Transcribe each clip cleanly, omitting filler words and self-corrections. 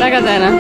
দেখা যায় না।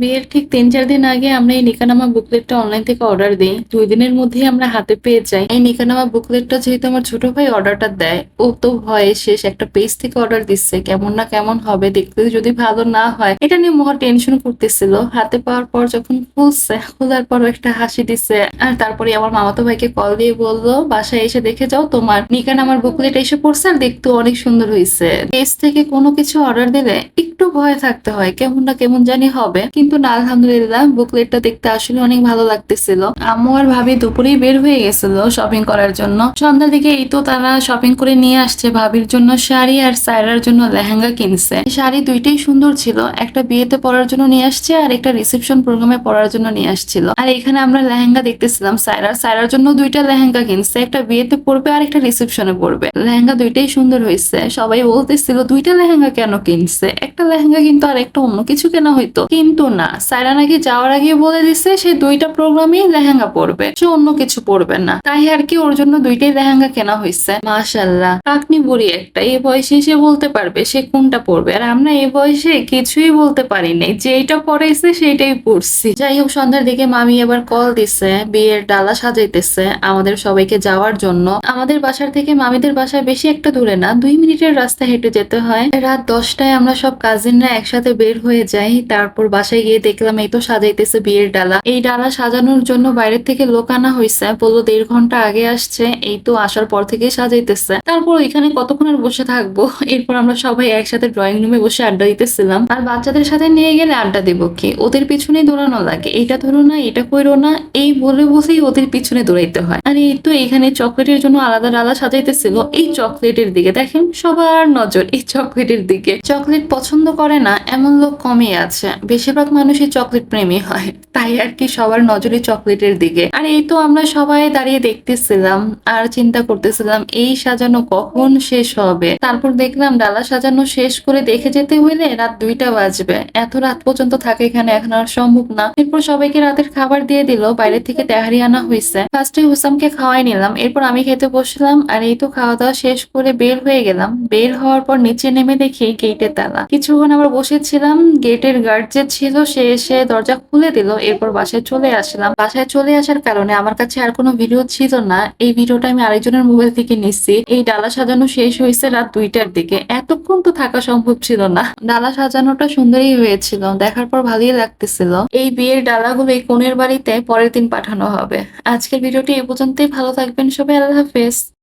বিয়ের ঠিক 3-4 দিন আগে আমরা এই নিকানামা বুকলেটটা অনলাইন থেকে অর্ডার দিই। 2 দিনের মধ্যেই আমরা হাতে পেয়ে যাই। এই নিকানামা বুকলেটটা যেহেতু আমার ছোট ভাই অর্ডারটা দেয়, ও তো ভয়ে শেষ একটা পেজ থেকে অর্ডার দিচ্ছে, কেমন না কেমন হবে, দেখতে যদি ভালো না হয় এটা নিয়ে মহা টেনশন করতেছিল। হাতে পাওয়ার পর যখন খুলছে, খোলার পর একটা হাসি দিচ্ছে। আর তারপরে আমার মামাতো ভাইকে কল দিয়ে বললো বাসায় এসে দেখে যাও, তোমার নিকানামার বুকলেট এসে পড়ছে আর দেখতে অনেক সুন্দর হয়েছে। পেজ থেকে কোনো কিছু অর্ডার দিলে একটু ভয় থাকতে হয়, কেমন না কেমন জানি হবে, কিন্তু না, আলহামদুলিল্লাহ বুকলেটটা দেখতে আসলে অনেক ভালো লাগতেছিল। আম্মু আর ভাবি দুপুরেই বের হয়ে গেছিল শপিং করার জন্য। সন্ধ্যার দিকে এই তো তারা শপিং করে নিয়ে আসছে। ভাবির জন্য শাড়ি আর সায়রার জন্য লেহেঙ্গা কিনছে। শাড়ি দুইটাই সুন্দর ছিল, একটা বিয়েতে পরার জন্য নিয়ে আসছে আর একটা রিসেপশন প্রোগ্রামে পরার জন্য নিয়ে আসছিল। আর এখানে আমরা লেহেঙ্গা দেখতেছিলাম, সায়রার জন্য দুইটা লেহেঙ্গা কিনছে, একটা বিয়েতে পরবে আর একটা রিসেপশনে পরবে। লেহেঙ্গা দুইটাই সুন্দর হয়েছে। সবাই বলতেছিল দুইটা লেহেঙ্গা কেন কিনছে, একটা লেহেঙ্গা কিন্তু আর একটা অন্য কিছু কেনা হইতো, কিন্তু না, সায়রা নাকি যাওয়ার আগে বলে দিছে সে দুইটা প্রোগ্রামেই লেহেঙ্গা পরবে, সে অন্য কিছু পরবে না। তাই আর কি ওর জন্য দুইটাই লেহেঙ্গা কেনা হয়েছে। মাশাআল্লাহ, কাকনি বুড়ি একটা, এই বয়সে সে বলতে পারবে সে কোনটা পরবে, আর আমরা এই বয়সে কিছুই বলতে পারি নাই, যেইটা পরাইছে সেইটাই পরছি। যাই হোক, সন্ধ্যার দিকে মামি এবার কল দিছে, বিয়ের ডালা সাজাইতেছে আমাদের সবাইকে যাওয়ার জন্য। আমাদের বাসার থেকে মামিদের বাসায় বেশি একটা দূরে না, 2 মিনিটের রাস্তা হেঁটে যেতে হয়। রাত 10টায় আমরা সব কাজিনরা একসাথে বের হয়ে যাই। তারপর বাসায় গিয়ে দেখলাম এই তো সাজাইতেছে বিয়ের ডালা। এই ডালা সাজানোর জন্য বাইরের থেকে লোক আনা হয়েছে, বললো 1.5 ঘন্টা আগে আসছে। এই তো আসার পর থেকে সাজাইতেছে। তারপর ওইখানে কতক্ষণ আর বসে থাকবো, এরপর আমরা সবাই একসাথে ড্রয়িং রুমে বসে আড্ডা দিতেছিলাম। আর বাচ্চাদের সাথে নিয়ে গেলে আড্ডা দেবো কি, ওদের পিছনে দৌড়ানো লাগে, এটা ধরো না, এটা কইরো না, এই বলে বসেই ওদের পিছনে দৌড়াইতে হয়। আর এই তো এখানে চকলেটের জন্য আলাদা ডালা সাজাইতেছিল। এই চকলেটের দিকে দেখেন সবার নজর এই চকলেটের দিকে। চকলেট পছন্দ করে না এমন লোক কমই আছে, বেশিরভাগ মানুষই চকলেট প্রেমী হয়, তাই আর কি সবার নজরই চকলেটের দিকে। আর এই তো আমরা সবাই দাঁড়িয়ে দেখতেছিলাম আর চিন্তা করতেছিলাম এই সাজানো কখন শেষ হবে। তারপর দেখলাম ডালা সাজানো শেষ করে দেখে যেতে হইলে রাত 2টা বাজবে, এত রাত পর্যন্ত থাকে এখানে এখন আর সম্ভব না। এরপর সবাইকে রাতের খাবার দিয়ে দিল, বাইরে থেকে তেহারি আনা হয়েছে। ফার্স্টে হুসামকে খাওয়াই নিলাম, এরপর আমি খেতে বসলাম। আর এই তো খাওয়া দাওয়া শেষ করে বের হয়ে গেলাম। বের হওয়ার পর নিচে নেমে দেখি গেটে তালা। কিছুক্ষণ আবার বসেছিলাম, গেটের গার্ড যে ছিল সে এসে দরজা খুলে দিল। এরপর বাসায় চলে আসলাম। বাসায় চলে আসার কারণে আমার কাছে আর কোনো ভিডিও ছিল না, এই ভিডিওটা আমি আরেকজনের মোবাইল থেকে নিচ্ছি। এই ডালা সাজানো শেষ হয়েছে রাত 2টার দিকে, এতক্ষণ তো থাকা সম্ভব ছিল না। ডালা সাজানোটা সুন্দরই হয়েছিল, দেখার পর ভালোই লাগতেছিল। এই বিয়ের ডালাগুলো এই কনের বাড়িতে পরের দিন পাঠানো হবে। আজকের ভিডিওটি এই পর্যন্তই, ভালো থাকবেন সবাই, আল্লাহ হাফেজ।